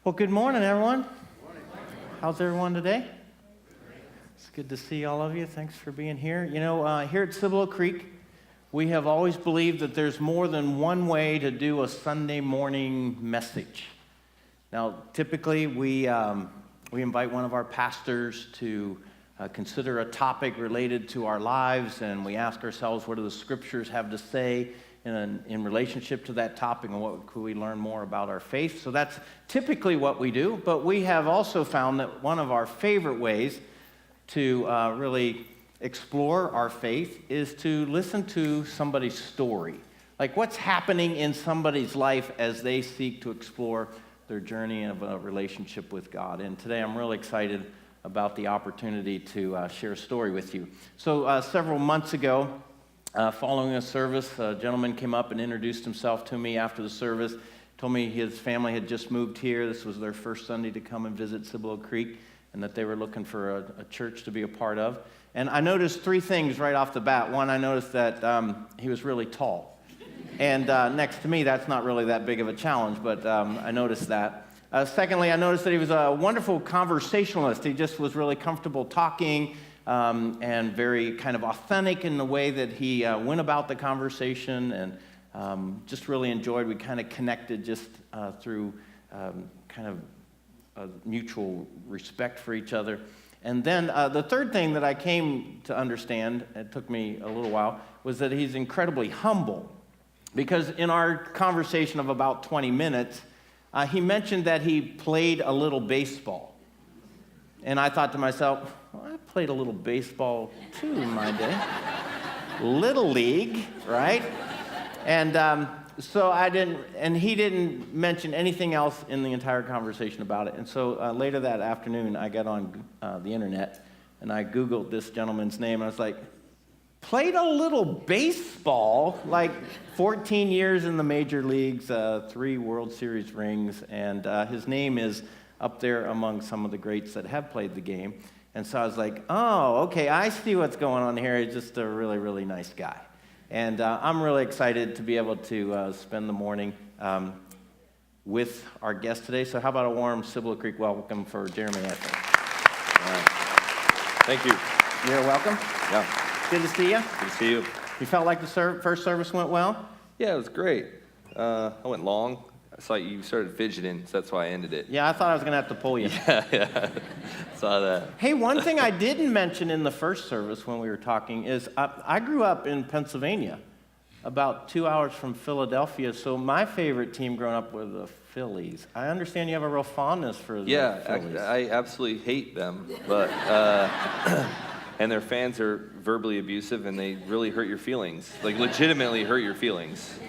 Well, good morning, everyone. How's everyone today? It's good to see all of you. Thanks for being here. You know, here at Cibolo Creek, we have always believed that there's more than one way to do a Sunday morning message. Now, typically, we invite one of our pastors to consider a topic related to our lives, and we ask ourselves, what do the scriptures have to say in relationship to that topic, and what could we learn more about our faith? So that's typically what we do, but we have also found that one of our favorite ways to really explore our faith is to listen to somebody's story. Like what's happening in somebody's life as they seek to explore their journey of a relationship with God. And today I'm really excited about the opportunity to share a story with you. So several months ago, following a service, a gentleman came up and introduced himself to me after the service, told me his family had just moved here. This was their first Sunday to come and visit Cibolo Creek, and that they were looking for a church to be a part of. And I noticed three things right off the bat. One, I noticed that he was really tall. And next to me, that's not really that big of a challenge, but I noticed that. Secondly, I noticed that he was a wonderful conversationalist. He just was really comfortable talking, and very kind of authentic in the way that he went about the conversation, and just really enjoyed. We kind of connected just through kind of a mutual respect for each other. And then the third thing that I came to understand, it took me a little while, was that he's incredibly humble. Because in our conversation of about 20 minutes, he mentioned that he played a little baseball. And I thought to myself, well, I played a little baseball too in my day. Little league, right? And so I didn't, and he didn't mention anything else in the entire conversation about it. And so later that afternoon, I got on the internet and I Googled this gentleman's name, and I was like, played a little baseball, like 14 years in the major leagues, 3 World Series rings, and his name is up there among some of the greats that have played the game. And so I was like, oh, okay, I see what's going on here. He's just a really, really nice guy. And I'm really excited to be able to spend the morning with our guest today. So how about a warm Cibolo Creek welcome for Jeremy Affeldt. Thank you. You're welcome. Yeah. Good to see you. Good to see you. You felt like the first service went well? Yeah, it was great. I went long. I saw you started fidgeting, so that's why I ended it. Yeah, I thought I was going to have to pull you. Yeah. Saw that. Hey, one thing I didn't mention in the first service when we were talking is I grew up in Pennsylvania, about 2 hours from Philadelphia, so my favorite team growing up were the Phillies. I understand you have a real fondness for the Phillies. Yeah, I absolutely hate them, but and their fans are verbally abusive, and they really hurt your feelings, like legitimately hurt your feelings.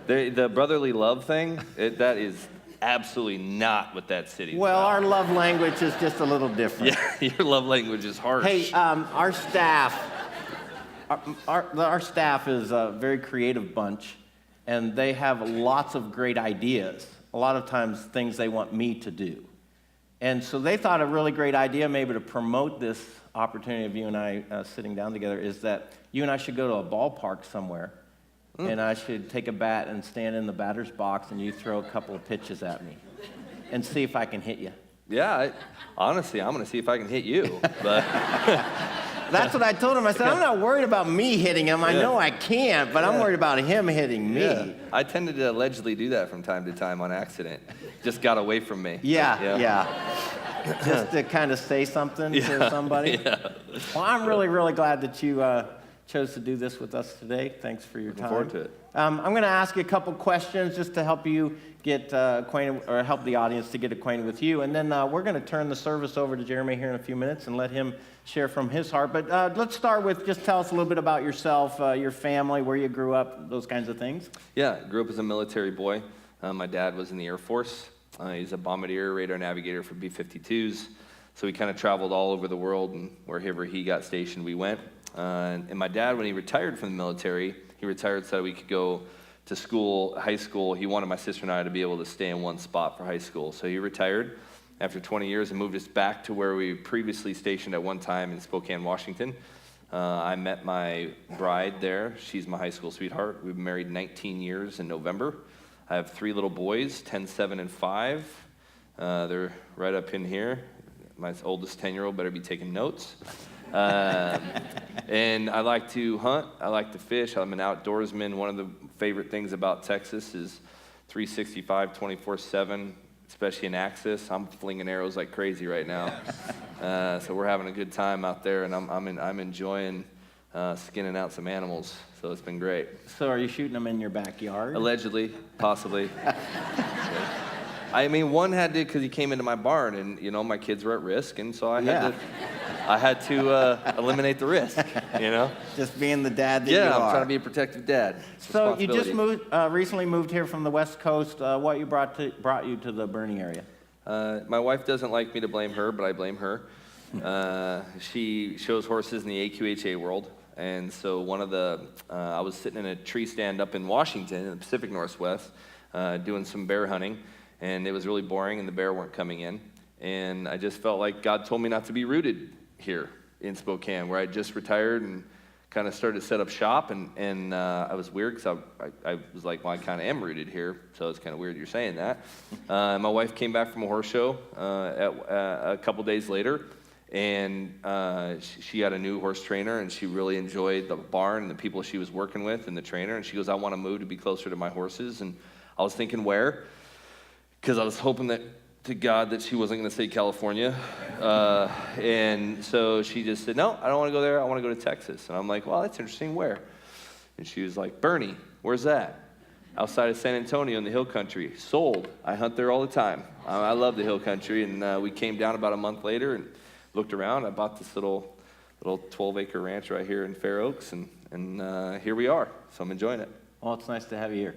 The brotherly love thing, that is absolutely not what that city's Well, about. our love language is just a little different. Yeah, your love language is harsh. Hey, our staff, our staff is a very creative bunch, and they have lots of great ideas. A lot of times, things they want me to do. And so they thought a really great idea, maybe to promote this opportunity of you and I sitting down together, is that you and I should go to a ballpark somewhere, and I should take a bat and stand in the batter's box, and you throw a couple of pitches at me and see if I can hit you. Yeah, honestly, I'm going to see if I can hit you. But That's what I told him. I said, I'm not worried about me hitting him. I know I can't, but I'm worried about him hitting me. Yeah. I tended to allegedly do that from time to time on accident. Just got away from me. Yeah. Just to kind of say something to somebody. Yeah. Well, I'm really, really glad that you chose to do this with us today. Thanks for your time. Looking forward to it. I'm going to ask you a couple questions just to help you get acquainted, or help the audience to get acquainted with you. And then we're going to turn the service over to Jeremy here in a few minutes and let him share from his heart. But let's start with just tell us a little bit about yourself, your family, where you grew up, those kinds of things. Yeah, grew up as a military boy. My dad was in the Air Force. He's a bombardier, radar navigator for B-52s. So we kind of traveled all over the world, and wherever he got stationed, we went. And my dad, when he retired from the military, he retired so that we could go to school, high school. He wanted my sister and I to be able to stay in one spot for high school. So he retired after 20 years and moved us back to where we previously stationed at one time in Spokane, Washington. I met my bride there. She's my high school sweetheart. We've been married 19 years in November. I have 3 little boys, 10, 7, and 5. They're right up in here. My oldest 10-year-old better be taking notes. And I like to hunt. I like to fish. I'm an outdoorsman. One of the favorite things about Texas is 365, 24/7, especially in Axis. I'm flinging arrows like crazy right now. So we're having a good time out there, and I'm enjoying skinning out some animals. So it's been great. So are you shooting them in your backyard? Allegedly, possibly. I mean, one had to, because he came into my barn, and my kids were at risk, and so I had to eliminate the risk. Just being the dad that you are. Yeah, I'm trying to be a protective dad. So you just recently moved here from the West Coast. What brought you to the Bernie area? My wife doesn't like me to blame her, but I blame her. She shows horses in the AQHA world, and so I was sitting in a tree stand up in Washington, in the Pacific Northwest, doing some bear hunting. And it was really boring, and the bear weren't coming in. And I just felt like God told me not to be rooted here in Spokane, where I just retired and kind of started to set up shop. And I was weird because I was like, well, I kind of am rooted here, so it's kind of weird you're saying that. My wife came back from a horse show a couple days later, and she had a new horse trainer, and she really enjoyed the barn and the people she was working with and the trainer. And she goes, I want to move to be closer to my horses. And I was thinking, where? Because I was hoping to God that she wasn't going to say California. And so she just said, no, I don't want to go there. I want to go to Texas. And I'm like, well, that's interesting. Where? And she was like, Bernie, where's that? Outside of San Antonio in the hill country. Sold. I hunt there all the time. I love the hill country. And we came down about a month later and looked around. I bought this little 12-acre ranch right here in Fair Oaks. And here we are. So I'm enjoying it. Well, it's nice to have you here.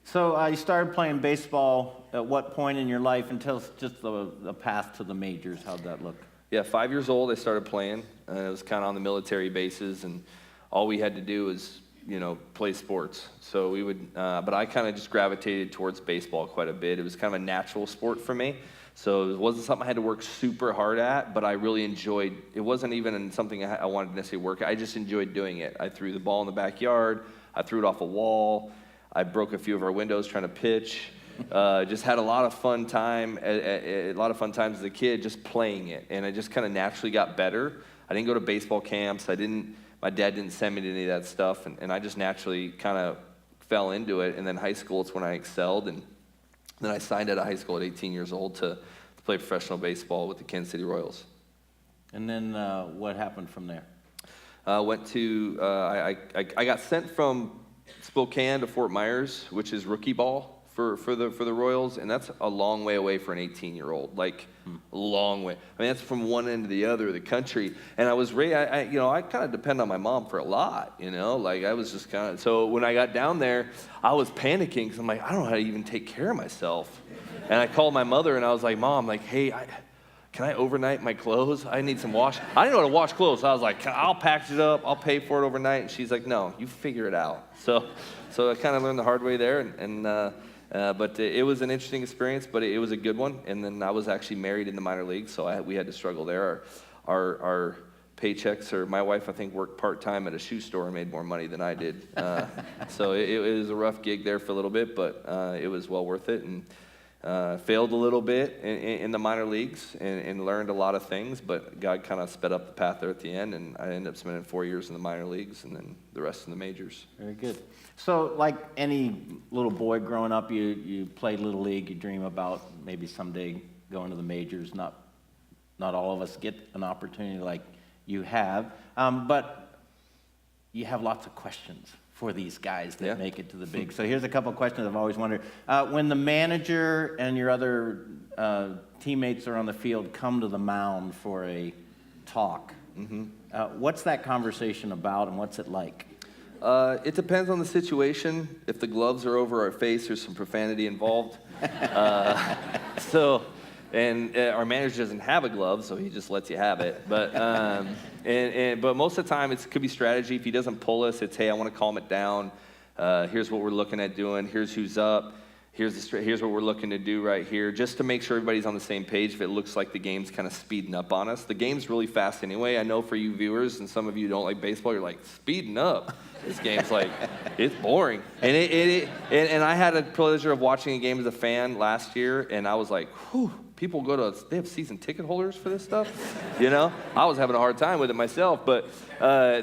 So you started playing baseball at what point in your life, and tell us just the path to the majors. How'd that look? Yeah, 5 years old, I started playing. It was kind of on the military bases, and all we had to do was, play sports. So we would, but I kind of just gravitated towards baseball quite a bit. It was kind of a natural sport for me. So it wasn't something I had to work super hard at, but I really enjoyed. It wasn't even something I wanted to necessarily work at. I just enjoyed doing it. I threw the ball in the backyard. I threw it off a wall. I broke a few of our windows trying to pitch. Just had a lot of fun times as a kid just playing it, and I just kind of naturally got better. I didn't go to baseball camps. My dad didn't send me to any of that stuff, and I just naturally kind of fell into it. And then high school, it's when I excelled, and then I signed out of high school at 18 years old to play professional baseball with the Kansas City Royals. And then what happened from there? I got sent from Spokane to Fort Myers, which is rookie ball for the Royals, and that's a long way away for an 18-year-old, like a long way. I mean, that's from one end to the other of the country. And I was I kind of depend on my mom for a lot, like I was just kind of. So when I got down there, I was panicking because I'm like, I don't know how to even take care of myself. And I called my mother and I was like, Mom, like, hey, can I overnight my clothes? I need some wash. I didn't know how to wash clothes. So I was like, I'll package it up. I'll pay for it overnight. And she's like, no, you figure it out. So I kind of learned the hard way there. But it was an interesting experience, but it was a good one. And then I was actually married in the minor leagues, so we had to struggle there. Our paychecks, or my wife, I think, worked part-time at a shoe store and made more money than I did. So it was a rough gig there for a little bit, but it was well worth it. And failed a little bit in the minor leagues and learned a lot of things, but God kind of sped up the path there at the end, and I ended up spending 4 years in the minor leagues and then the rest in the majors. Very good. So like any little boy growing up, you played Little League, you dream about maybe someday going to the majors. Not all of us get an opportunity like you have, but you have lots of questions for these guys that make it to the big. So here's a couple of questions I've always wondered. When the manager and your other teammates are on the field come to the mound for a talk, what's that conversation about and what's it like? It depends on the situation. If the gloves are over our face, there's some profanity involved. And our manager doesn't have a glove, so he just lets you have it. But but most of the time, it could be strategy. If he doesn't pull us, it's, hey, I want to calm it down. Here's what we're looking at doing. Here's who's up. Here's what we're looking to do right here, just to make sure everybody's on the same page if it looks like the game's kind of speeding up on us. The game's really fast anyway. I know for you viewers, and some of you don't like baseball, you're like, speeding up. This game's like, it's boring. And I had a pleasure of watching a game as a fan last year, and I was like, whew. people they have season ticket holders for this stuff, you know? I was having a hard time with it myself, but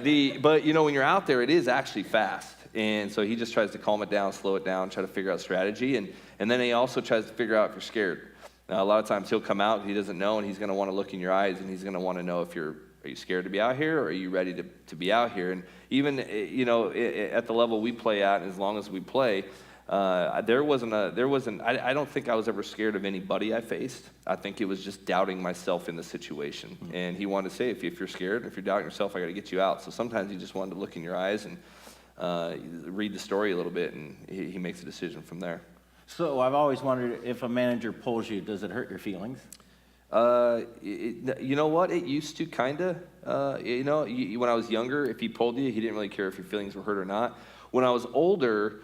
you know, when you're out there, it is actually fast. And so he just tries to calm it down, slow it down, try to figure out strategy. And then he also tries to figure out if you're scared. Now, a lot of times he'll come out, he doesn't know, and he's going to want to look in your eyes, and he's going to want to know if are you scared to be out here, or are you ready to be out here? And even, you know, at the level we play at, and as long as we play, I don't think I was ever scared of anybody I faced. I think it was just doubting myself in the situation. Mm-hmm. And he wanted to say, if you're scared, if you're doubting yourself, I got to get you out. So sometimes he just wanted to look in your eyes and read the story a little bit, and he makes a decision from there. So I've always wondered, if a manager pulls you, does it hurt your feelings? You know what? It used to kind of. You know, when I was younger, if he pulled you, he didn't really care if your feelings were hurt or not. When I was older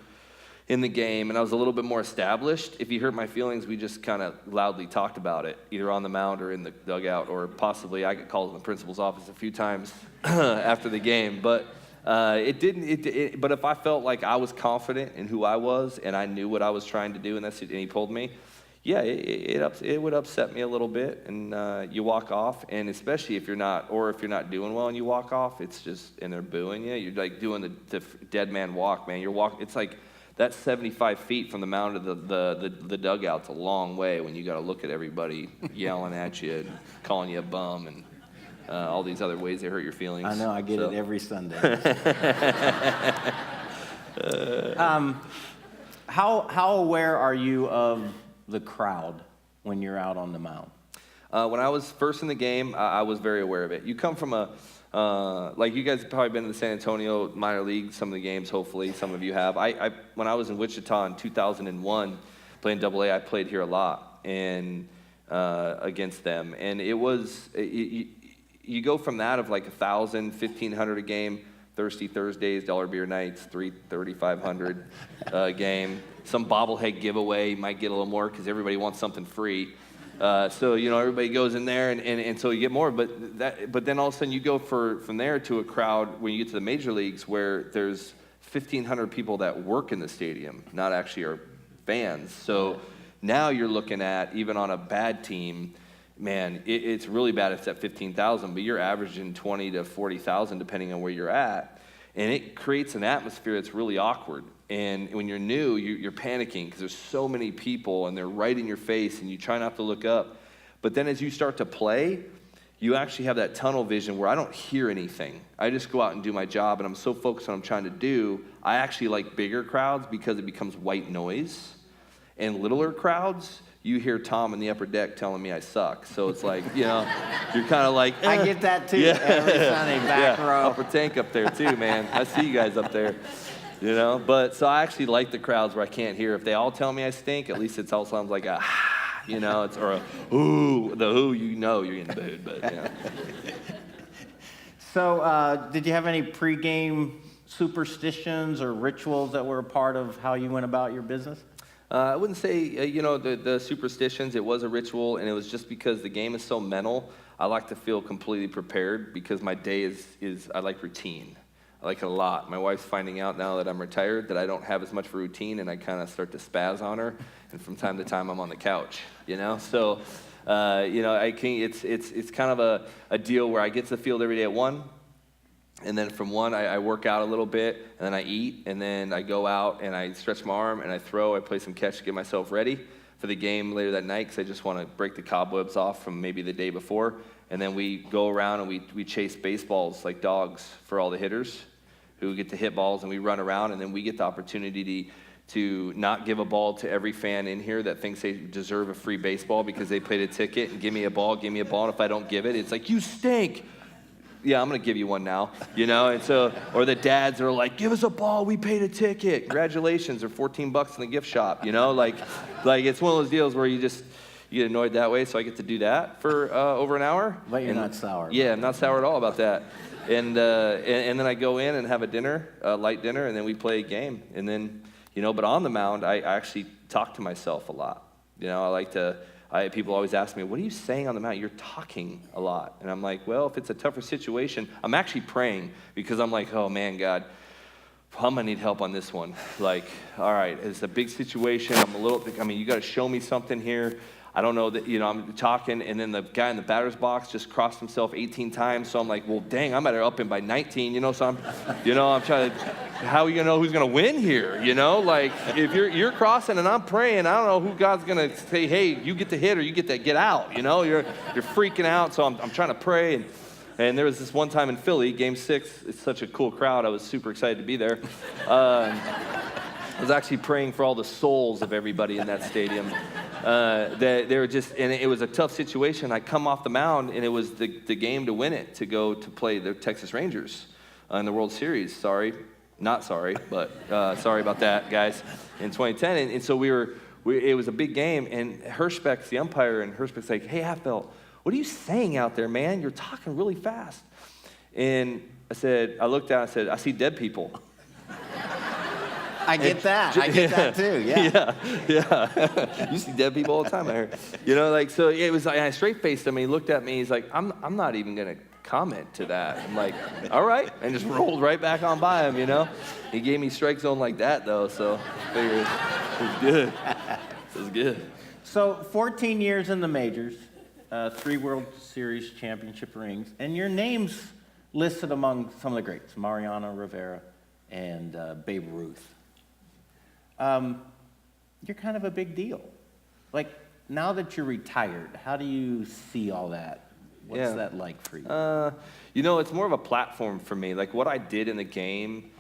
in the game and I was a little bit more established, if he hurt my feelings, we just kind of loudly talked about it, either on the mound or in the dugout, or possibly I got called in the principal's office a few times after the game. But but if I felt like I was confident in who I was and I knew what I was trying to do, and he pulled me, yeah, it would upset me a little bit, and you walk off, and especially if you're not doing well and you walk off, it's just, and they're booing you, you're like doing the dead man walk, man. It's like that 75 feet from the mound to the dugout's a long way when you got to look at everybody yelling at you and calling you a bum and all these other ways they hurt your feelings. I know, I get it every Sunday. How aware are you of the crowd when you're out on the mound? When I was first in the game, I was very aware of it. You come from like you guys have probably been in the San Antonio minor league, some of the games, hopefully, some of you have. When I was in Wichita in 2001, playing AA, I played here a lot and against them. And it was, you go from that of like 1,000, 1,500 a game, Thirsty Thursdays, dollar beer nights, 3,500 a game. Some bobblehead giveaway, you might get a little more because everybody wants something free. So, you know, everybody goes in there, and so you get more. But then all of a sudden you go from there to a crowd when you get to the major leagues where there's 1,500 people that work in the stadium, not actually are fans. So now you're looking at, even on a bad team, man, it's really bad if it's at 15,000, but you're averaging 20 to 40,000 depending on where you're at. And it creates an atmosphere that's really awkward. And when you're new, you're panicking because there's so many people and they're right in your face and you try not to look up. But then as you start to play, you actually have that tunnel vision where I don't hear anything. I just go out and do my job, and I'm so focused on what I'm trying to do. I actually like bigger crowds because it becomes white noise. And littler crowds, you hear Tom in the upper deck telling me I suck. So it's like, you know, you're kind of like, I get that too, every Sunday, back row. Upper tank up there too, man. I see you guys up there, you know. But so I actually like the crowds where I can't hear. If they all tell me I stink, at least it all sounds like a, you know, it's, or a, ooh, the ooh, you know you're getting booed, but, you know. So did you have any pregame superstitions or rituals that were a part of how you went about your business? I wouldn't say, you know, the superstitions. It was a ritual, and it was just because the game is so mental. I like to feel completely prepared because my day is I like routine. I like it a lot. My wife's finding out now that I'm retired that I don't have as much routine, and I kind of start to spaz on her. And from time to time, I'm on the couch, you know. So, you know, it's kind of a deal where I get to the field every day at 1. And then from 1, I work out a little bit, and then I eat, and then I go out, and I stretch my arm, and I throw. I play some catch to get myself ready for the game later that night because I just want to break the cobwebs off from maybe the day before. And then we go around, and we chase baseballs like dogs for all the hitters who get to hit balls, and we run around, and then we get the opportunity to not give a ball to every fan in here that thinks they deserve a free baseball because they paid a ticket, and give me a ball, and if I don't give it, it's like, you stink. Yeah, I'm going to give you one now, you know? And so, or the dads are like, give us a ball, we paid a ticket. Congratulations, or $14 in the gift shop, you know? Like it's one of those deals where you get annoyed that way, so I get to do that for over an hour. But you're not sour. Yeah, I'm not sour at all about that. And then I go in and have a dinner, a light dinner, and then we play a game. And then, you know, but on the mound, I actually talk to myself a lot. You know, people always ask me, what are you saying on the mound? You're talking a lot. And I'm like, well, if it's a tougher situation, I'm actually praying because I'm like, oh man, God, I'm gonna need help on this one. Like, all right, it's a big situation. You got to show me something here. I don't know that, I'm talking, and then the guy in the batter's box just crossed himself 18 times. So I'm like, well, dang, I'm better up him by 19, so I'm trying to, how are you gonna know who's gonna win here, Like, if you're crossing and I'm praying, I don't know who God's gonna say, hey, you get to hit or you get to get out, You're freaking out, so I'm trying to pray, and there was this one time in Philly, Game 6, it's such a cool crowd, I was super excited to be there. I was actually praying for all the souls of everybody in that stadium. That they were just, and it was a tough situation. I come off the mound, and it was the game to win it, to go to play the Texas Rangers in the World Series. Not sorry, but sorry about that, guys, in 2010. And so it was a big game, and Hirschbeck's the umpire, and Hirschbeck's like, hey, Affeldt, what are you saying out there, man? You're talking really fast. And I looked down, I said, I see dead people. I get that too, yeah. Yeah. You see dead people all the time, I heard. So it was like, I straight-faced him, and he looked at me, he's like, I'm not even going to comment to that. I'm like, all right, and just rolled right back on by him, He gave me strike zone like that, though, so I figured it was good. It was good. So 14 years in the majors, 3 World Series championship rings, and your name's listed among some of the greats, Mariano Rivera and Babe Ruth. You're kind of a big deal. Like, now that you're retired, how do you see all that? What's that like for you? It's more of a platform for me. Like, what I did in the game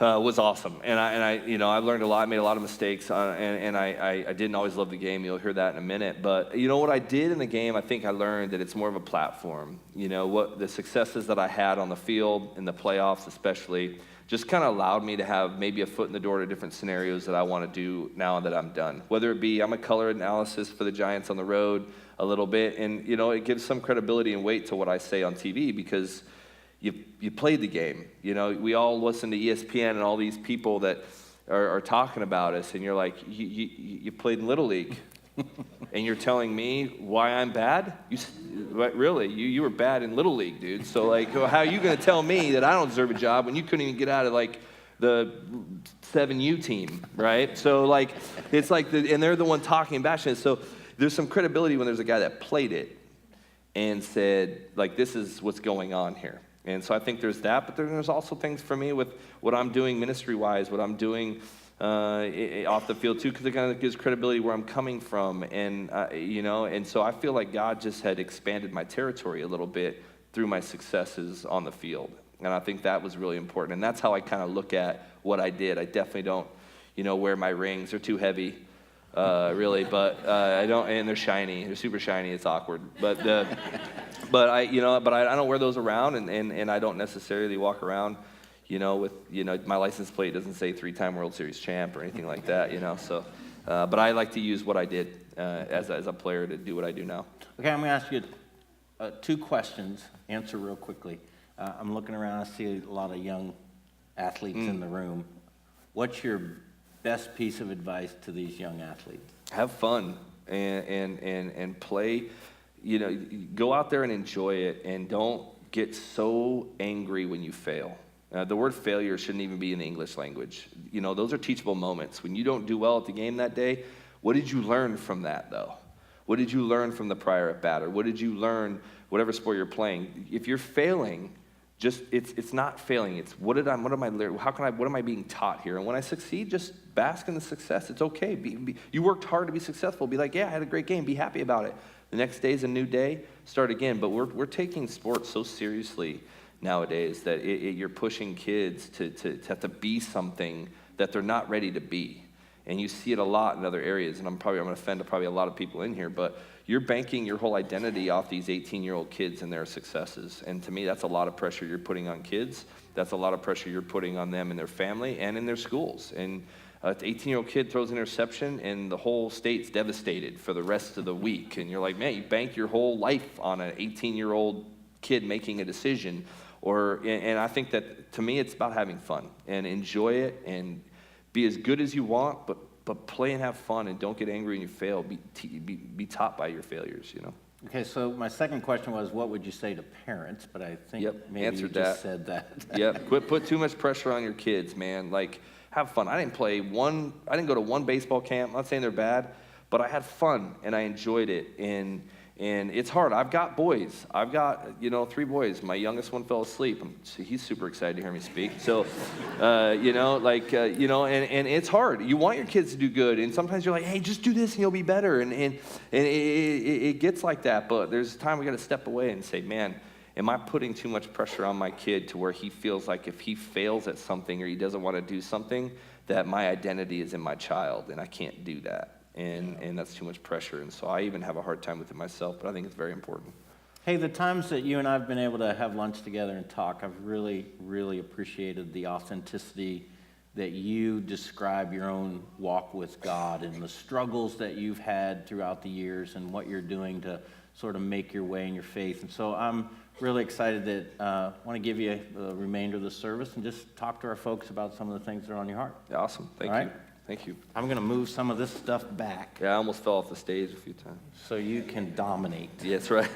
was awesome. And I learned a lot. I made a lot of mistakes, and I didn't always love the game. You'll hear that in a minute. But, what I did in the game, I think I learned that it's more of a platform. What the successes that I had on the field, in the playoffs especially, just kind of allowed me to have maybe a foot in the door to different scenarios that I want to do now that I'm done. Whether it be I'm a color analysis for the Giants on the road a little bit, and it gives some credibility and weight to what I say on TV because you played the game. We all listen to ESPN and all these people that are talking about us, and you're like, you played in Little League. And you're telling me why I'm bad? Really? You were bad in Little League, dude. So, how are you going to tell me that I don't deserve a job when you couldn't even get out of, the 7U team, right? So, it's and they're the one talking back. So, there's some credibility when there's a guy that played it and said, this is what's going on here. And so I think there's that, but there's also things for me with what I'm doing ministry-wise, what I'm doing off the field too, because it kind of gives credibility where I'm coming from, and and so I feel like God just had expanded my territory a little bit through my successes on the field, and I think that was really important, and that's how I kind of look at what I did. I definitely don't, wear my rings; they're too heavy, really, but I don't, and they're shiny, they're super shiny. It's awkward, but I don't wear those around, and I don't necessarily walk around. With my license plate doesn't say 3-time World Series champ or anything like that, So, but I like to use what I did as a player to do what I do now. Okay, I'm going to ask you 2 questions. Answer real quickly. I'm looking around. I see a lot of young athletes in the room. What's your best piece of advice to these young athletes? Have fun and play. Go out there and enjoy it, and don't get so angry when you fail. The word failure shouldn't even be in the English language. Those are teachable moments. When you don't do well at the game that day, what did you learn from that, though? What did you learn from the prior at bat? Or what did you learn, whatever sport you're playing? If you're failing, it's not failing. It's what am I learning? What am I being taught here? And when I succeed, just bask in the success. It's okay. You worked hard to be successful. Be like, yeah, I had a great game. Be happy about it. The next day's a new day. Start again. But we're taking sports so seriously nowadays that you're pushing kids to have to be something that they're not ready to be. And you see it a lot in other areas, and I'm going to offend probably a lot of people in here, but you're banking your whole identity off these 18-year-old kids and their successes. And to me, that's a lot of pressure you're putting on kids. That's a lot of pressure you're putting on them and their family and in their schools. And an 18-year-old kid throws an interception, and the whole state's devastated for the rest of the week. And you're like, man, you bank your whole life on an 18-year-old kid making a decision. And I think that, to me, it's about having fun and enjoy it and be as good as you want, but play and have fun, and don't get angry when you fail. Be taught by your failures, Okay, so my second question was, what would you say to parents? But I think maybe answered you just said that. Yep, put too much pressure on your kids, man. Have fun. I didn't go to one baseball camp. I'm not saying they're bad, but I had fun and I enjoyed it. And it's hard. I've got boys. I've got, 3 boys. My youngest one fell asleep. He's super excited to hear me speak. So, and it's hard. You want your kids to do good, and sometimes you're like, hey, just do this and you'll be better. And it gets like that, but there's a time we got to step away and say, man, am I putting too much pressure on my kid to where he feels like if he fails at something or he doesn't want to do something, that my identity is in my child, and I can't do that. And that's too much pressure. And so I even have a hard time with it myself, but I think it's very important. Hey, the times that you and I have been able to have lunch together and talk, I've really, really appreciated the authenticity that you describe your own walk with God and the struggles that you've had throughout the years and what you're doing to sort of make your way in your faith. And so I'm really excited that I want to give you the remainder of the service and just talk to our folks about some of the things that are on your heart. Yeah, awesome. Thank All you. right? Thank you. I'm going to move some of this stuff back. Yeah, I almost fell off the stage a few times. So you can dominate. Yeah, that's right.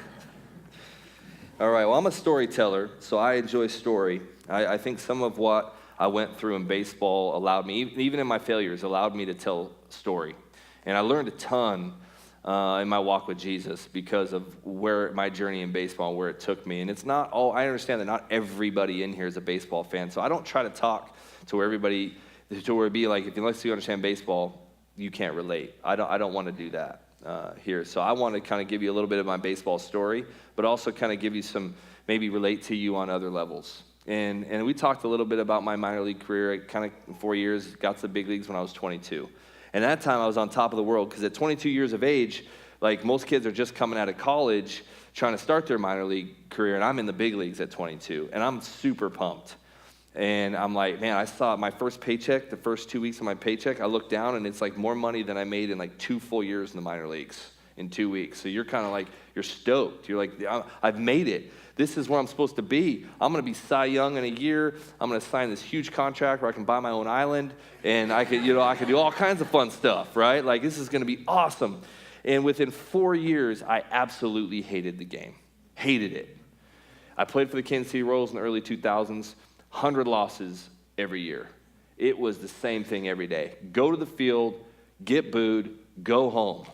All right, well, I'm a storyteller, so I enjoy story. I think some of what I went through in baseball allowed me, even in my failures, allowed me to tell story. And I learned a ton in my walk with Jesus because of where my journey in baseball, where it took me. And it's not all, I understand that not everybody in here is a baseball fan, so I don't try to talk to where everybody, to where it'd be like, unless you understand baseball, you can't relate. I don't want to do that here. So I want to kind of give you a little bit of my baseball story, but also kind of give you some, maybe relate to you on other levels. And we talked a little bit about my minor league career. I kind of 4 years, got to the big leagues when I was 22. And at that time, I was on top of the world because at 22 years of age, like most kids are just coming out of college trying to start their minor league career, and I'm in the big leagues at 22, and I'm super pumped. And I'm like, man, I saw my first paycheck, the first 2 weeks of my paycheck, I looked down, and it's like more money than I made in like 2 full years in the minor leagues in 2 weeks. So you're kind of like, you're stoked. You're like, I've made it. This is where I'm supposed to be. I'm going to be Cy Young in a year. I'm going to sign this huge contract where I can buy my own island, and I could do all kinds of fun stuff, right? Like, this is going to be awesome. And within 4 years, I absolutely hated the game. Hated it. I played for the Kansas City Royals in the early 2000s, 100 losses every year. It was the same thing every day. Go to the field, get booed, go home.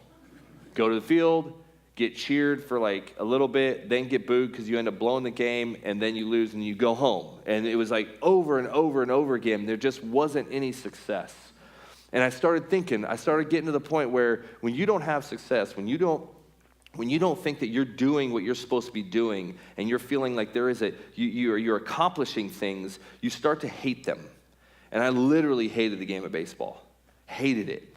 Go to the field, get cheered for like a little bit, then get booed because you end up blowing the game, and then you lose and you go home. And it was like over and over and over again. There just wasn't any success. And I started getting to the point where when you don't have success, when you don't think that you're doing what you're supposed to be doing, and you're feeling like you're accomplishing things, you start to hate them. And I literally hated the game of baseball. Hated it.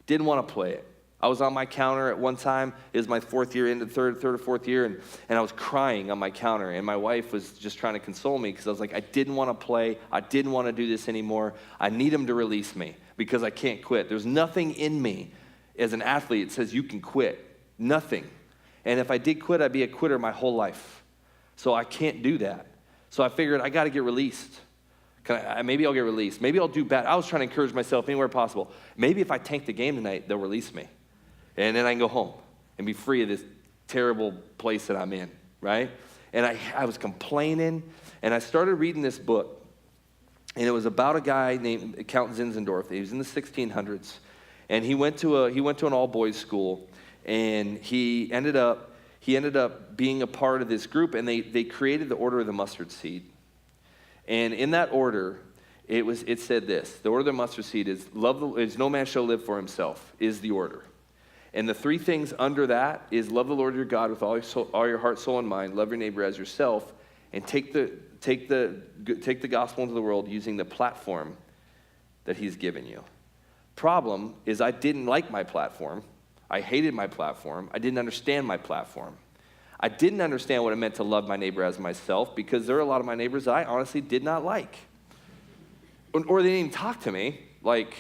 Didn't want to play it. I was on my counter at one time. It was my fourth year into third or fourth year, and I was crying on my counter, and my wife was just trying to console me because I was like, I didn't want to play. I didn't want to do this anymore. I need him to release me because I can't quit. There's nothing in me as an athlete that says you can quit. Nothing. And if I did quit, I'd be a quitter my whole life. So I can't do that. So I figured I got to get released. Maybe I'll get released. Maybe I'll do bad. I was trying to encourage myself anywhere possible. Maybe if I tank the game tonight, they'll release me. And then I can go home and be free of this terrible place that I'm in, right? And I was complaining, and I started reading this book, and it was about a guy named Count Zinzendorf. He was in the 1600s, and he went to an all-boys school, and he ended up being a part of this group, and they created the Order of the Mustard Seed. And in that order, it said this: the Order of the Mustard Seed is no man shall live for himself, is the order. And the 3 things under that is love the Lord your God with all your heart, soul, and mind. Love your neighbor as yourself, and take the gospel into the world using the platform that He's given you. Problem is, I didn't like my platform. I hated my platform. I didn't understand my platform. I didn't understand what it meant to love my neighbor as myself because there are a lot of my neighbors that I honestly did not like, or they didn't even talk to me. Like,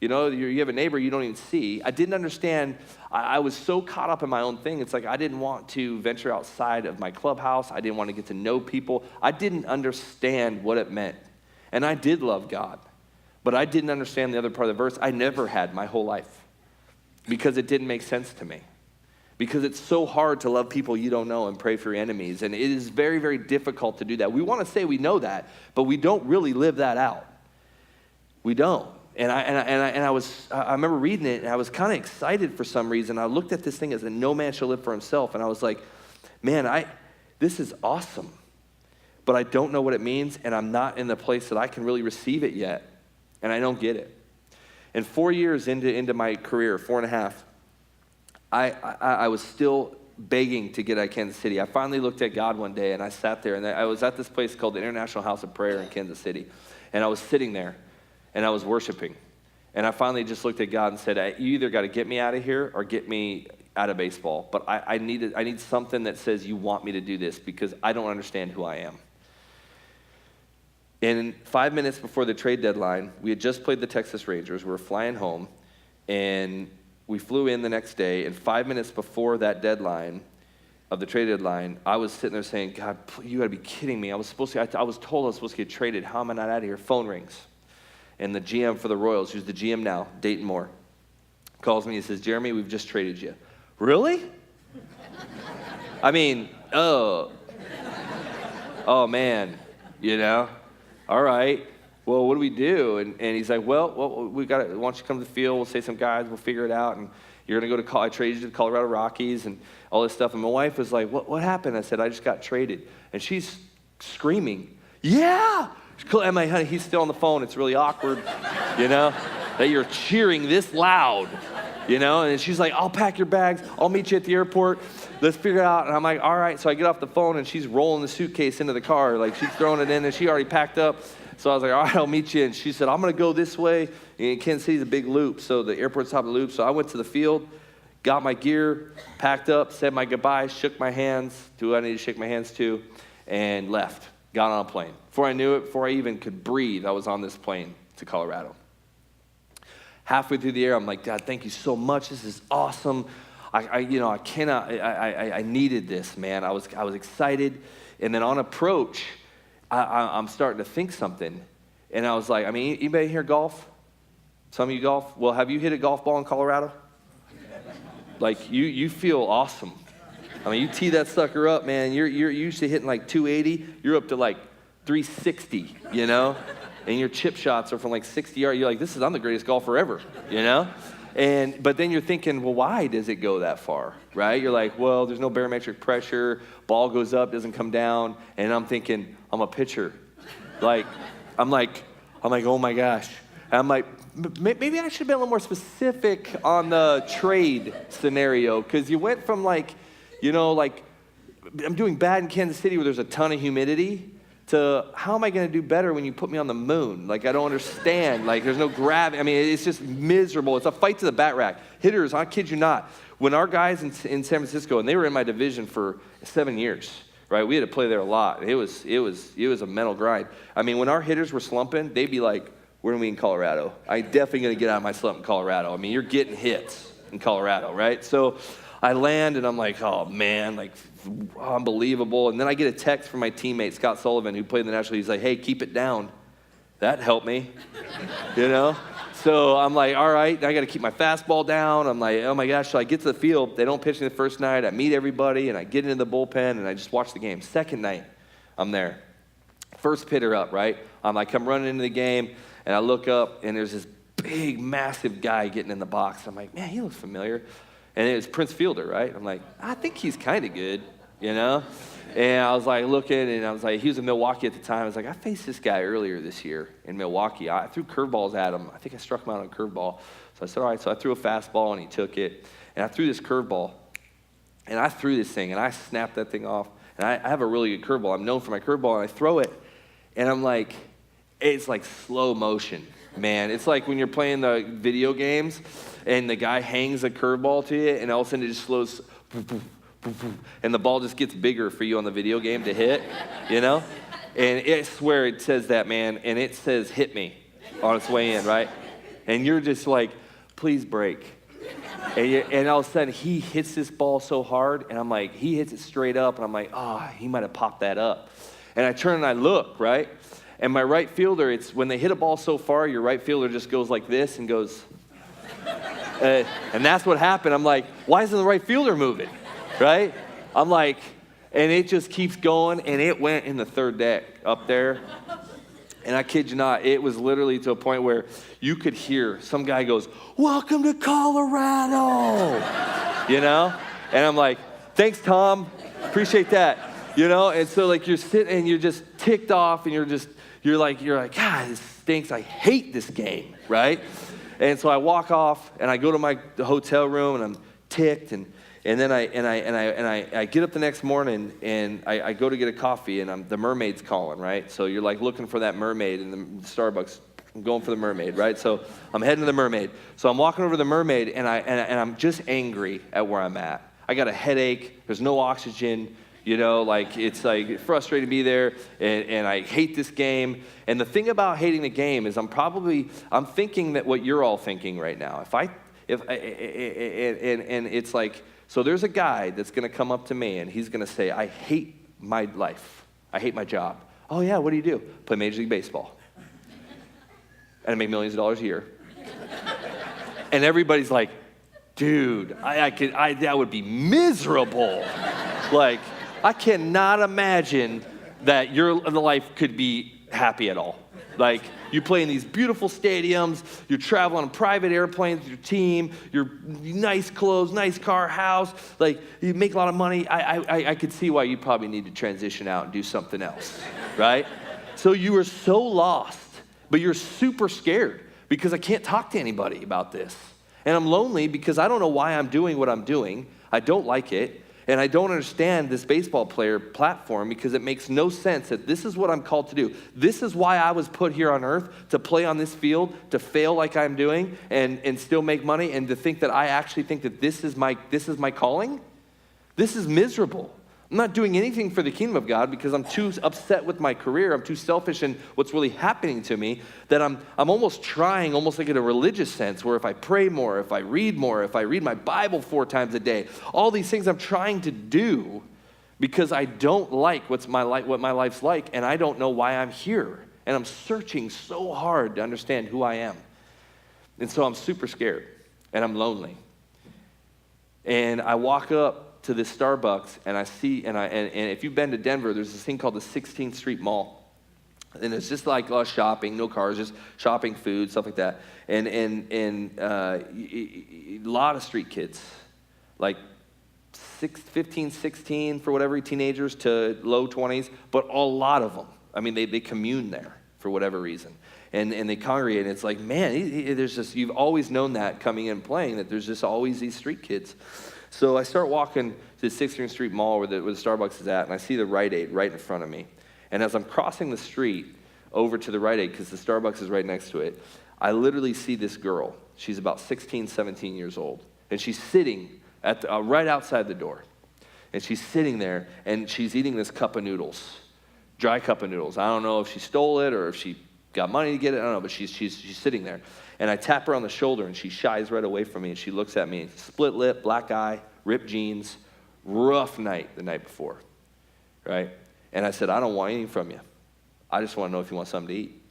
you have a neighbor you don't even see. I didn't understand. I was so caught up in my own thing. It's like I didn't want to venture outside of my clubhouse. I didn't want to get to know people. I didn't understand what it meant. And I did love God. But I didn't understand the other part of the verse. I never had my whole life because it didn't make sense to me. Because it's so hard to love people you don't know and pray for your enemies. And it is very, very difficult to do that. We want to say we know that, but we don't really live that out. We don't. I remember reading it, and I was kind of excited for some reason. I looked at this thing as a no man shall live for himself, and I was like, man, this is awesome, but I don't know what it means, and I'm not in the place that I can really receive it yet, and I don't get it. And 4 years into my career, 4.5, I was still begging to get out of Kansas City. I finally looked at God one day, and I sat there, and I was at this place called the International House of Prayer in Kansas City, and I was sitting there, and I was worshiping. And I finally just looked at God and said, you either got to get me out of here or get me out of baseball. But I need something that says you want me to do this, because I don't understand who I am. And 5 minutes before the trade deadline, we had just played the Texas Rangers. We were flying home, and we flew in the next day. And 5 minutes before that deadline, of the trade deadline, I was sitting there saying, God, you got to be kidding me. I was told I was supposed to get traded. How am I not out of here? Phone rings. And the GM for the Royals, who's the GM now, Dayton Moore, calls me and says, Jeremy, we've just traded you. Really? I mean, oh man, all right. Well, what do we do? And he's like, well, we got to, why don't you come to the field? We'll say some guys, we'll figure it out. And you're going to go to I traded you to the Colorado Rockies and all this stuff. And my wife was like, what happened? I said, I just got traded. And she's screaming, yeah. I'm like, honey, he's still on the phone. It's really awkward, that you're cheering this loud, And she's like, I'll pack your bags. I'll meet you at the airport. Let's figure it out. And I'm like, all right. So I get off the phone, and she's rolling the suitcase into the car. Like, she's throwing it in, and she already packed up. So I was like, all right, I'll meet you. And she said, I'm going to go this way. And Kansas City's a big loop, so the airport's top of the loop. So I went to the field, got my gear, packed up, said my goodbyes, shook my hands to who I needed to shake my hands to, and left. Got on a plane. Before I knew it, before I even could breathe, I was on this plane to Colorado. Halfway through the air, I'm like, God, thank you so much. This is awesome. I needed this, man. I was excited. And then on approach, I'm starting to think something. And I was like, anybody here golf? Some of you golf? Well, have you hit a golf ball in Colorado? Like, you feel awesome. You tee that sucker up, man. You're usually hitting like 280. You're up to like 360, And your chip shots are from like 60 yards. You're like, I'm the greatest golfer ever, But then you're thinking, well, why does it go that far, right? You're like, well, there's no barometric pressure. Ball goes up, doesn't come down. And I'm thinking, I'm a pitcher. I'm like, oh my gosh. And I'm like, maybe I should have been a little more specific on the trade scenario, because you went from I'm doing bad in Kansas City where there's a ton of humidity, to how am I going to do better when you put me on the moon? I don't understand. There's no gravity. It's just miserable. It's a fight to the bat rack. Hitters, I kid you not. When our guys in San Francisco, and they were in my division for 7 years, right? We had to play there a lot. It was a mental grind. When our hitters were slumping, they'd be like, "Where are we in Colorado? I'm definitely going to get out of my slump in Colorado." You're getting hits in Colorado, right? So I land, and I'm like, oh man, unbelievable. And then I get a text from my teammate, Scott Sullivan, who played in the National League. He's like, hey, keep it down. That helped me, So I'm like, all right, I got to keep my fastball down. I'm like, oh my gosh. So I get to the field. They don't pitch me the first night. I meet everybody, and I get into the bullpen, and I just watch the game. Second night, I'm there. First hitter up, right? I'm running into the game, and I look up, and there's this big, massive guy getting in the box. I'm like, man, he looks familiar. And it was Prince Fielder, right? I'm like, I think he's kind of good, And I was looking, and I was he was in Milwaukee at the time. I was I faced this guy earlier this year in Milwaukee. I threw curveballs at him. I think I struck him out on a curveball. So I said, all right. So I threw a fastball, and he took it. And I threw this curveball, and I threw this thing, and I snapped that thing off. And I have a really good curveball. I'm known for my curveball, and I throw it, and I'm it's slow motion, man. It's when you're playing the video games, and the guy hangs a curveball to you, and all of a sudden it just slows, and the ball just gets bigger for you on the video game to hit, And I swear it says that, man, and it says hit me on its way in, right? And you're just please break. And all of a sudden he hits this ball so hard, and he hits it straight up, and I'm he might have popped that up. And I turn and I look, right? And my right fielder, it's when they hit a ball so far, your right fielder just goes like this and goes... and that's what happened. I'm why isn't the right fielder moving, right? And it just keeps going, and it went in the third deck up there. And I kid you not, it was literally to a point where you could hear some guy goes, "Welcome to Colorado," you know? And I'm like, "Thanks, Tom, appreciate that," you know? And so like you're sitting and you're just ticked off and you're like, "God, this stinks, I hate this game," right? And so I walk off and I go to the hotel room and I'm ticked and then I get up the next morning and I go to get a coffee and the Mermaid's calling, right? So you're like looking for that Mermaid in the Starbucks. I'm going for the Mermaid, right? So I'm heading to the Mermaid. So I'm walking over to the Mermaid and I'm just angry at where I'm at. I got a headache. There's no oxygen. You know, like it's like frustrating to be there, and I hate this game. And the thing about hating the game is I'm thinking that what you're all thinking right now. And it's like, so there's a guy that's going to come up to me and he's going to say, "I hate my life. I hate my job." "Oh yeah, what do you do?" "Play Major League Baseball. And I make millions of dollars a year." And everybody's like, "Dude, that would be miserable." Like, I cannot imagine that your life could be happy at all. Like, you play in these beautiful stadiums, you travel on private airplanes with your team, your nice clothes, nice car, house, like, you make a lot of money. I could see why you probably need to transition out and do something else, right? So you are so lost, but you're super scared because I can't talk to anybody about this. And I'm lonely because I don't know why I'm doing what I'm doing. I don't like it. And I don't understand this baseball player platform because it makes no sense that this is what I'm called to do. This is why I was put here on earth, to play on this field, to fail like I'm doing and still make money, and to think that I actually think that this is my calling. This is miserable. I'm not doing anything for the kingdom of God because I'm too upset with my career. I'm too selfish in what's really happening to me that I'm almost trying, almost like in a religious sense, where if I pray more, if I read my Bible 4 times a day, all these things I'm trying to do because I don't like what my life's like, and I don't know why I'm here. And I'm searching so hard to understand who I am. And so I'm super scared, and I'm lonely. And I walk up to this Starbucks, and I see, and if you've been to Denver, there's this thing called the 16th Street Mall. And it's just like shopping, no cars, just shopping, food, stuff like that. And a lot of street kids, like 15, 16, for whatever, teenagers to low 20s, but a lot of them. I mean, they commune there for whatever reason. And they congregate, and it's like, man, there's just, you've always known that coming in playing, that there's just always these street kids. So I start walking to the 16th Street Mall where the Starbucks is at, and I see the Rite Aid right in front of me. And as I'm crossing the street over to the Rite Aid, because the Starbucks is right next to it, I literally see this girl. She's about 16, 17 years old. And she's sitting right outside the door. And she's sitting there, and she's eating this cup of noodles, dry cup of noodles. I don't know if she stole it or if she got money to get it. I don't know, but she's sitting there. And I tap her on the shoulder, and she shies right away from me, and she looks at me, split lip, black eye, ripped jeans, rough night the night before, right? And I said, "I don't want anything from you. I just want to know if you want something to eat."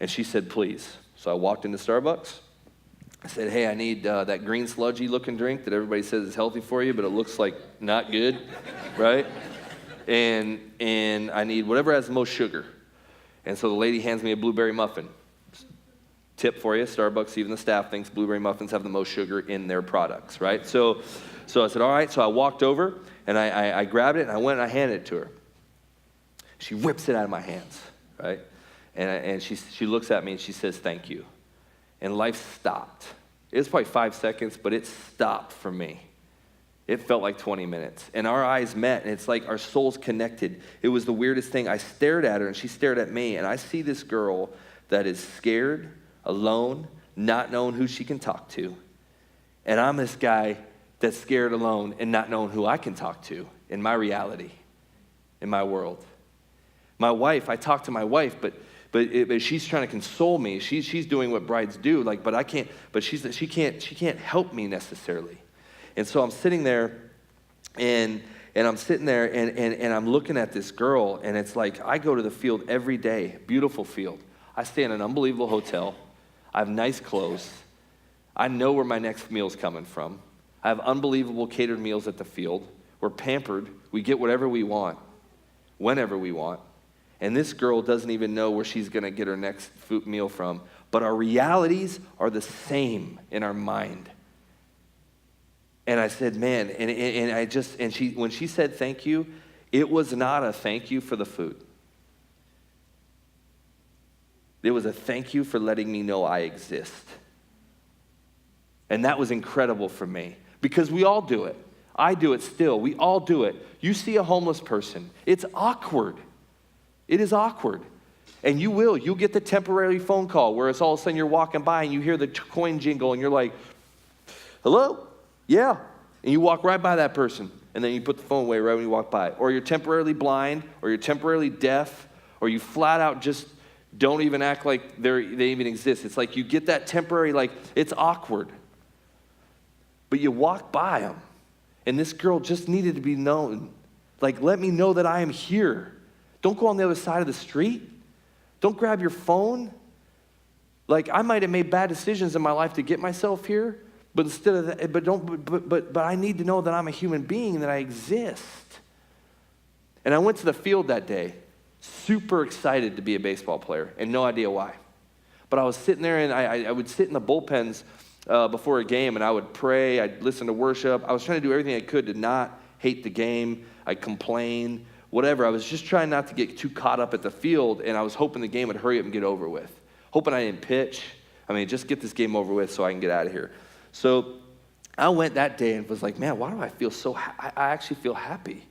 And she said, "Please." So I walked into Starbucks. I said, "Hey, I need that green sludgy looking drink that everybody says is healthy for you, but it looks like not good, right? And I need whatever has the most sugar." And so the lady hands me a blueberry muffin. Tip for you, Starbucks, even the staff thinks blueberry muffins have the most sugar in their products, right? So I said, all right. So I walked over, and I grabbed it, and I went and I handed it to her. She whips it out of my hands, right? And she looks at me, and she says, "Thank you." And life stopped. It was probably 5 seconds, but it stopped for me. It felt like 20 minutes. And our eyes met, and it's like our souls connected. It was the weirdest thing. I stared at her, and she stared at me, and I see this girl that is scared, alone, not knowing who she can talk to. And I'm this guy that's scared, alone, and not knowing who I can talk to in my reality, in my world. My wife, I talk to my wife, but she's trying to console me. She's doing what brides do, but I can't. But she can't help me necessarily. And so I'm sitting there, and I'm sitting there, and I'm looking at this girl, and it's like I go to the field every day, beautiful field. I stay in an unbelievable hotel. I have nice clothes. I know where my next meal's coming from. I have unbelievable catered meals at the field. We're pampered. We get whatever we want, whenever we want. And this girl doesn't even know where she's going to get her next meal from. But our realities are the same in our mind. And I said, man, when she said thank you, it was not a thank you for the food. It was a thank you for letting me know I exist. And that was incredible for me because we all do it. I do it still. We all do it. You see a homeless person. It's awkward. It is awkward. And you'll get the temporary phone call where it's all of a sudden you're walking by and you hear the coin jingle and you're like, hello? Yeah. And you walk right by that person and then you put the phone away right when you walk by. Or you're temporarily blind or you're temporarily deaf or you flat out just don't even act like they even exist. It's like you get that temporary, like it's awkward. But you walk by them and this girl just needed to be known. Like, let me know that I am here. Don't go on the other side of the street. Don't grab your phone. Like, I might have made bad decisions in my life to get myself here, but instead of that, but I need to know that I'm a human being and that I exist. And I went to the field that day, super excited to be a baseball player, and no idea why. But I was sitting there, and I would sit in the bullpens before a game, and I would pray. I'd listen to worship. I was trying to do everything I could to not hate the game. I'd complain. Whatever, I was just trying not to get too caught up at the field, and I was hoping the game would hurry up and get over with. Hoping I didn't pitch. Just get this game over with so I can get out of here. So I went that day and was like, man, why do I feel so I actually feel happy.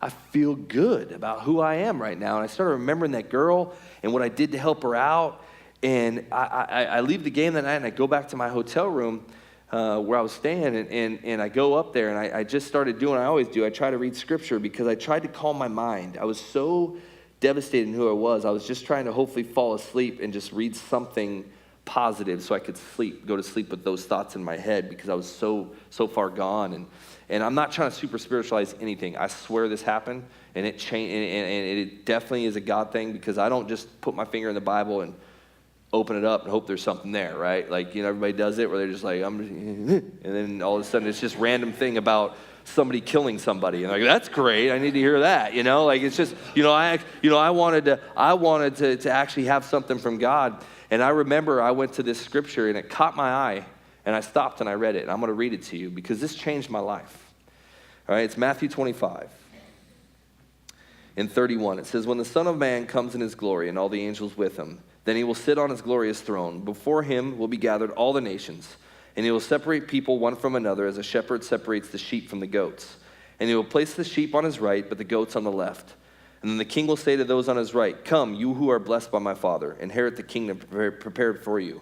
I feel good about who I am right now. And I started remembering that girl and what I did to help her out. And I leave the game that night, and I go back to my hotel room where I was staying, and I go up there, and I just started doing what I always do. I try to read scripture because I tried to calm my mind. I was so devastated in who I was. I was just trying to hopefully fall asleep and just read something positive so I could go to sleep with those thoughts in my head because I was so far gone. And I'm not trying to super spiritualize anything. I swear this happened, and it changed, and it definitely is a God thing because I don't just put my finger in the Bible and open it up and hope there's something there, right? Like, everybody does it where they're just like, and then all of a sudden it's just random thing about somebody killing somebody. And like, that's great. I need to hear that, Like, it's just, I wanted to actually have something from God. And I remember I went to this scripture and it caught my eye and I stopped and I read it. And I'm going to read it to you because this changed my life. All right, it's Matthew 25. In 31, it says, when the Son of Man comes in his glory and all the angels with him, then he will sit on his glorious throne. Before him will be gathered all the nations, and he will separate people one from another as a shepherd separates the sheep from the goats. And he will place the sheep on his right, but the goats on the left. And then the king will say to those on his right, come, you who are blessed by my Father, inherit the kingdom prepared for you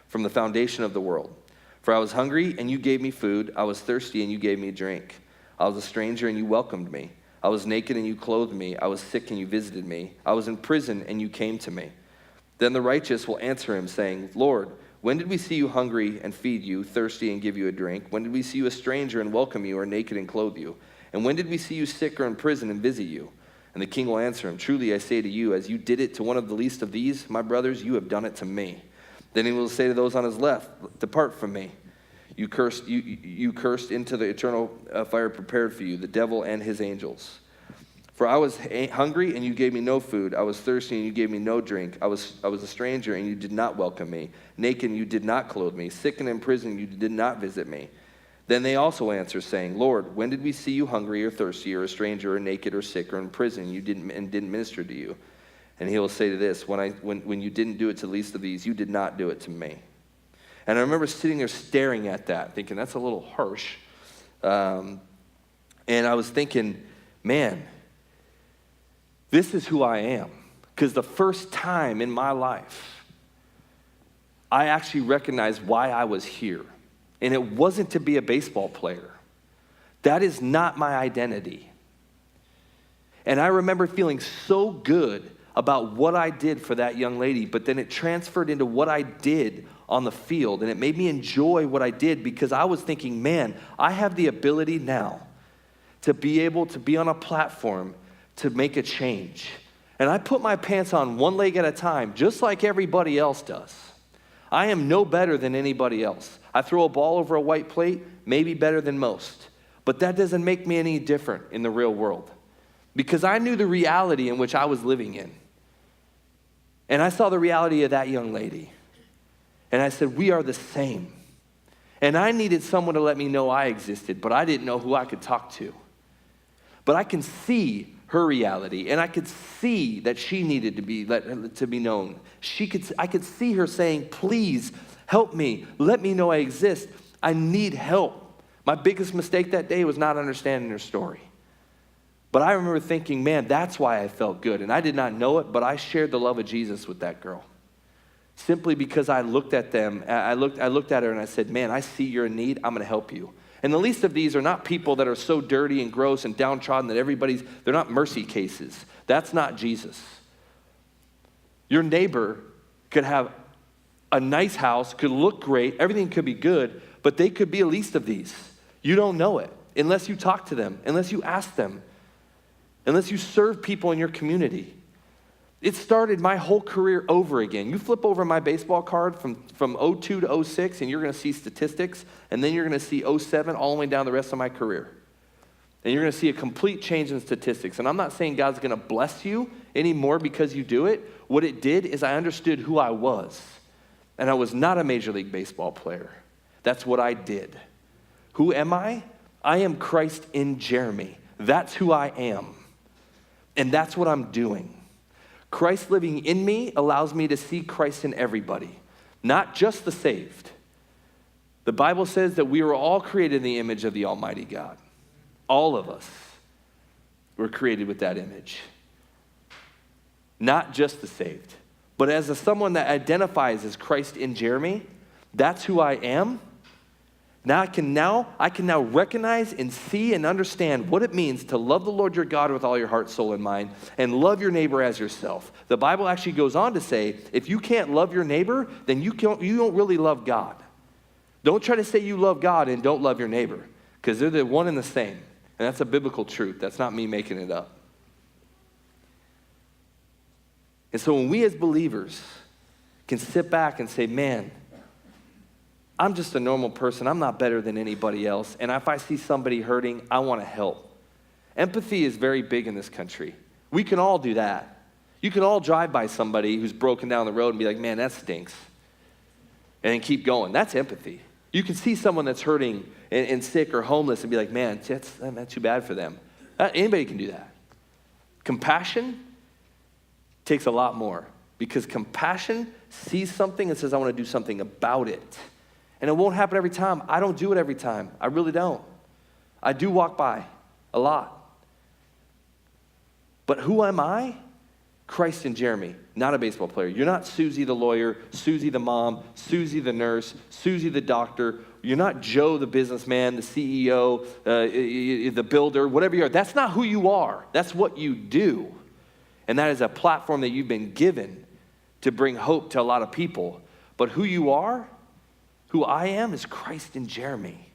from the foundation of the world. For I was hungry, and you gave me food. I was thirsty, and you gave me drink. I was a stranger, and you welcomed me. I was naked, and you clothed me. I was sick, and you visited me. I was in prison, and you came to me. Then the righteous will answer him, saying, Lord, when did we see you hungry and feed you, thirsty and give you a drink? When did we see you a stranger and welcome you, or naked and clothe you? And when did we see you sick or in prison and visit you? And the king will answer him, truly I say to you, as you did it to one of the least of these, my brothers, you have done it to me. Then he will say to those on his left, depart from me. You cursed into the eternal fire prepared for you, the devil and his angels. For I was hungry, and you gave me no food. I was thirsty, and you gave me no drink. I was a stranger, and you did not welcome me. Naked, and you did not clothe me. Sick and in prison, and you did not visit me. Then they also answer, saying, Lord, when did we see you hungry or thirsty or a stranger or naked or sick or in prison, and you didn't minister to you? And he will say to this, when you didn't do it to the least of these, you did not do it to me. And I remember sitting there staring at that, thinking, that's a little harsh. And I was thinking, man, this is who I am. Because the first time in my life, I actually recognized why I was here. And it wasn't to be a baseball player. That is not my identity. And I remember feeling so good about what I did for that young lady, but then it transferred into what I did on the field. And it made me enjoy what I did because I was thinking, man, I have the ability now to be able to be on a platform to make a change. And I put my pants on one leg at a time, just like everybody else does. I am no better than anybody else. I throw a ball over a white plate, maybe better than most. But that doesn't make me any different in the real world. Because I knew the reality in which I was living in. And I saw the reality of that young lady. And I said, we are the same. And I needed someone to let me know I existed, but I didn't know who I could talk to. But I can see her reality, and I could see that she needed to be known. I could see her saying, please help me, let me know I exist. I need help. My biggest mistake that day was not understanding her story. But I remember thinking, man, that's why I felt good. And I did not know it, but I shared the love of Jesus with that girl. Simply because I looked at them, I looked at her and I said, man, I see you're in need, I'm gonna help you. And the least of these are not people that are so dirty and gross and downtrodden that they're not mercy cases. That's not Jesus. Your neighbor could have a nice house, could look great, everything could be good, but they could be a least of these. You don't know it unless you talk to them, unless you ask them, unless you serve people in your community. It started my whole career over again. You flip over my baseball card from 02 to 06, and you're going to see statistics, and then you're going to see 07 all the way down the rest of my career. And you're going to see a complete change in statistics. And I'm not saying God's going to bless you anymore because you do it. What it did is I understood who I was. And I was not a Major League Baseball player. That's what I did. Who am I? I am Christ in Jeremy. That's who I am. And that's what I'm doing. Christ living in me allows me to see Christ in everybody, not just the saved. The Bible says that we were all created in the image of the Almighty God. All of us were created with that image. Not just the saved, but as someone that identifies as Christ in Jeremy, that's who I am. Now I can now recognize and see and understand what it means to love the Lord your God with all your heart, soul, and mind, and love your neighbor as yourself. The Bible actually goes on to say, if you can't love your neighbor, then you don't really love God. Don't try to say you love God and don't love your neighbor, because they're the one and the same. And that's a biblical truth. That's not me making it up. And so when we as believers can sit back and say, man, I'm just a normal person. I'm not better than anybody else. And if I see somebody hurting, I want to help. Empathy is very big in this country. We can all do that. You can all drive by somebody who's broken down the road and be like, man, that stinks. And then keep going. That's empathy. You can see someone that's hurting and sick or homeless and be like, man, that's too bad for them. Anybody can do that. Compassion takes a lot more, because compassion sees something and says, I want to do something about it. And it won't happen every time. I don't do it every time. I really don't. I do walk by a lot. But who am I? Christ and Jeremy, not a baseball player. You're not Susie the lawyer, Susie the mom, Susie the nurse, Susie the doctor. You're not Joe the businessman, the CEO, the builder, whatever you are. That's not who you are. That's what you do. And that is a platform that you've been given to bring hope to a lot of people. But who you are, who I am, is Christ in Jeremy.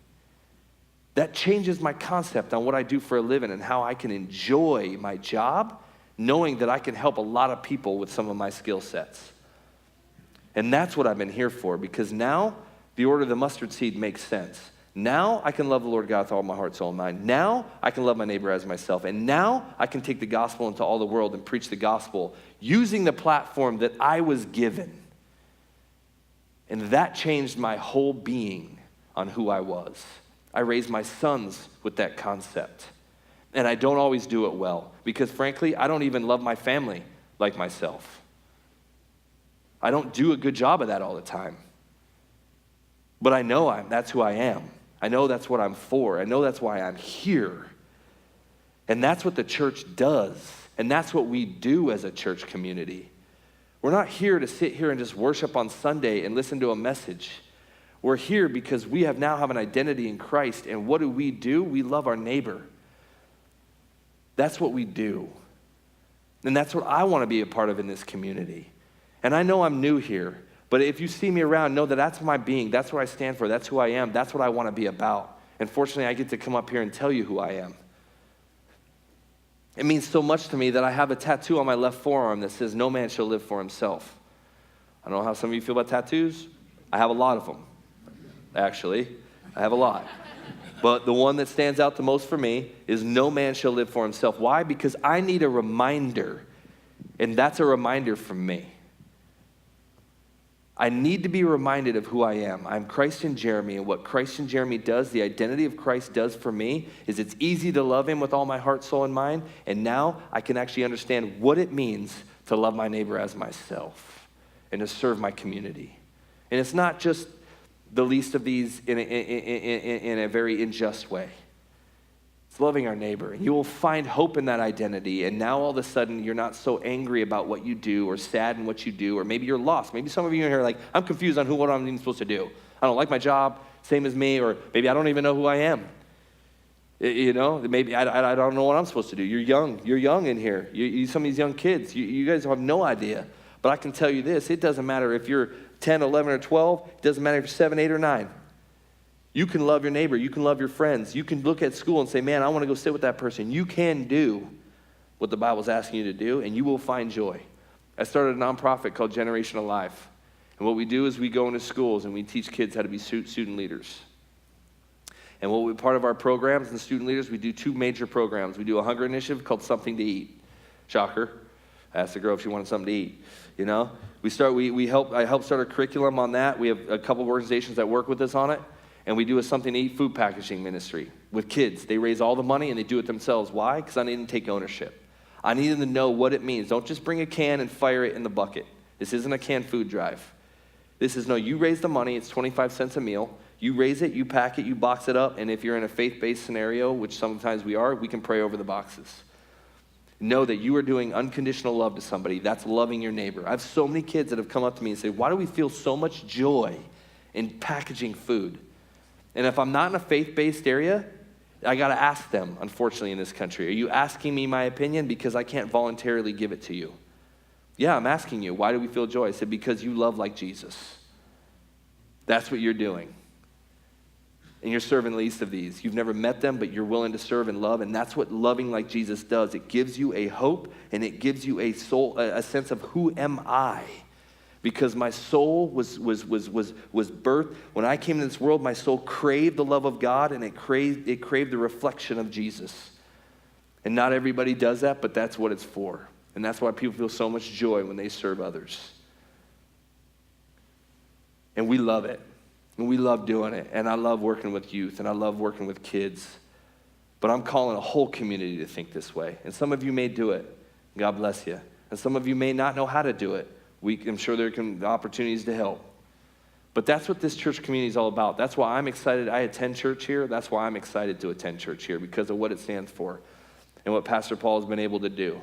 That changes my concept on what I do for a living and how I can enjoy my job, knowing that I can help a lot of people with some of my skill sets. And that's what I've been here for, because now the order of the mustard seed makes sense. Now I can love the Lord God with all my heart, soul, and mind. Now I can love my neighbor as myself. And now I can take the gospel into all the world and preach the gospel using the platform that I was given. And that changed my whole being on who I was. I raised my sons with that concept. And I don't always do it well, because frankly, I don't even love my family like myself. I don't do a good job of that all the time. But I know that's who I am. I know that's what I'm for. I know that's why I'm here. And that's what the church does. And that's what we do as a church community. We're not here to sit here and just worship on Sunday and listen to a message. We're here because we now have an identity in Christ. And what do? We love our neighbor. That's what we do. And that's what I want to be a part of in this community. And I know I'm new here, but if you see me around, know that that's my being. That's what I stand for. That's who I am. That's what I want to be about. And fortunately, I get to come up here and tell you who I am. It means so much to me that I have a tattoo on my left forearm that says, no man shall live for himself. I don't know how some of you feel about tattoos. I have a lot of them, actually. I have a lot. But the one that stands out the most for me is no man shall live for himself. Why? Because I need a reminder, and that's a reminder from me. I need to be reminded of who I am. I'm Christ in Jeremy, and what Christ in Jeremy does, the identity of Christ does for me, is it's easy to love him with all my heart, soul, and mind, and now I can actually understand what it means to love my neighbor as myself and to serve my community. And it's not just the least of these in a very unjust way. It's loving our neighbor. And you will find hope in that identity. And now all of a sudden, you're not so angry about what you do or sad in what you do, or maybe you're lost. Maybe some of you in here are like, I'm confused on what I'm even supposed to do. I don't like my job, same as me, or maybe I don't even know who I am. You know, maybe I don't know what I'm supposed to do. You're young in here. Some of these young kids, you guys have no idea. But I can tell you this, it doesn't matter if you're 10, 11, or 12. It doesn't matter if you're 7, 8, or 9. You can love your neighbor. You can love your friends. You can look at school and say, man, I want to go sit with that person. You can do what the Bible's asking you to do, and you will find joy. I started a nonprofit called Generation Alive. And what we do is we go into schools and we teach kids how to be student leaders. And part of our programs and student leaders, we do 2 major programs. We do a hunger initiative called Something to Eat. Shocker. I asked the girl if she wanted something to eat. You know, I help start a curriculum on that. We have a couple of organizations that work with us on it. And we do a Something to Eat food packaging ministry with kids. They raise all the money and they do it themselves. Why? Because I need them to take ownership. I need them to know what it means. Don't just bring a can and fire it in the bucket. This isn't a canned food drive. This is, no, you raise the money. It's 25 cents a meal. You raise it, you pack it, you box it up. And if you're in a faith-based scenario, which sometimes we are, we can pray over the boxes. Know that you are doing unconditional love to somebody. That's loving your neighbor. I have so many kids that have come up to me and say, why do we feel so much joy in packaging food? And if I'm not in a faith-based area, I got to ask them, unfortunately, in this country, are you asking me my opinion because I can't voluntarily give it to you? Yeah, I'm asking you. Why do we feel joy? I said, because you love like Jesus. That's what you're doing. And you're serving the least of these. You've never met them, but you're willing to serve and love, and that's what loving like Jesus does. It gives you a hope, and it gives you a sense of who am I? Because my soul was birthed. When I came into this world, my soul craved the love of God, and it craved the reflection of Jesus. And not everybody does that, but that's what it's for. And that's why people feel so much joy when they serve others. And we love it. And we love doing it. And I love working with youth, and I love working with kids. But I'm calling a whole community to think this way. And some of you may do it. God bless you. And some of you may not know how to do it. I'm sure there can be opportunities to help. But that's what this church community is all about. That's why I'm excited. I attend church here. That's why I'm excited to attend church here, because of what it stands for and what Pastor Paul has been able to do.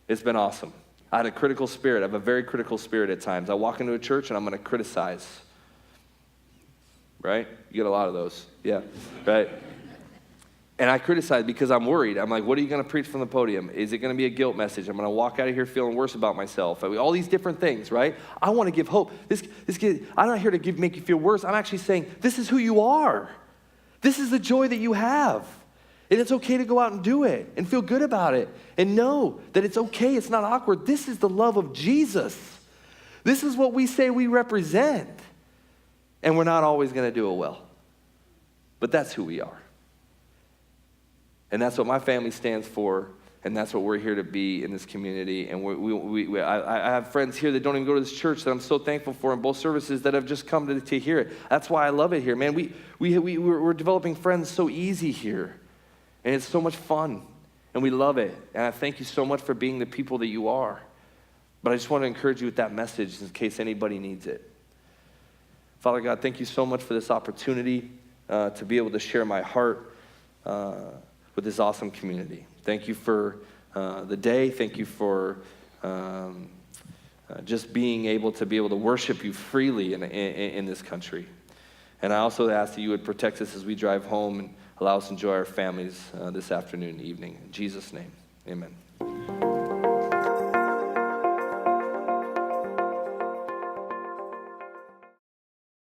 It's been awesome. I had a critical spirit. I have a very critical spirit at times. I walk into a church and I'm going to criticize. Right? You get a lot of those. Yeah, right? And I criticize because I'm worried. I'm like, what are you going to preach from the podium? Is it going to be a guilt message? I'm going to walk out of here feeling worse about myself. I mean, all these different things, right? I want to give hope. This kid, I'm not here to make you feel worse. I'm actually saying, this is who you are. This is the joy that you have. And it's okay to go out and do it and feel good about it and know that it's okay. It's not awkward. This is the love of Jesus. This is what we say we represent. And we're not always going to do it well. But that's who we are. And that's what my family stands for, and that's what we're here to be in this community. And I have friends here that don't even go to this church that I'm so thankful for in both services that have just come to hear it. That's why I love it here, man. We're developing friends so easy here, and it's so much fun, and we love it. And I thank you so much for being the people that you are. But I just want to encourage you with that message in case anybody needs it. Father God, thank you so much for this opportunity to be able to share my heart with this awesome community. Thank you for the day. Thank you for just being able to worship you freely in this country. And I also ask that you would protect us as we drive home and allow us to enjoy our families this afternoon and evening. In Jesus' name, amen.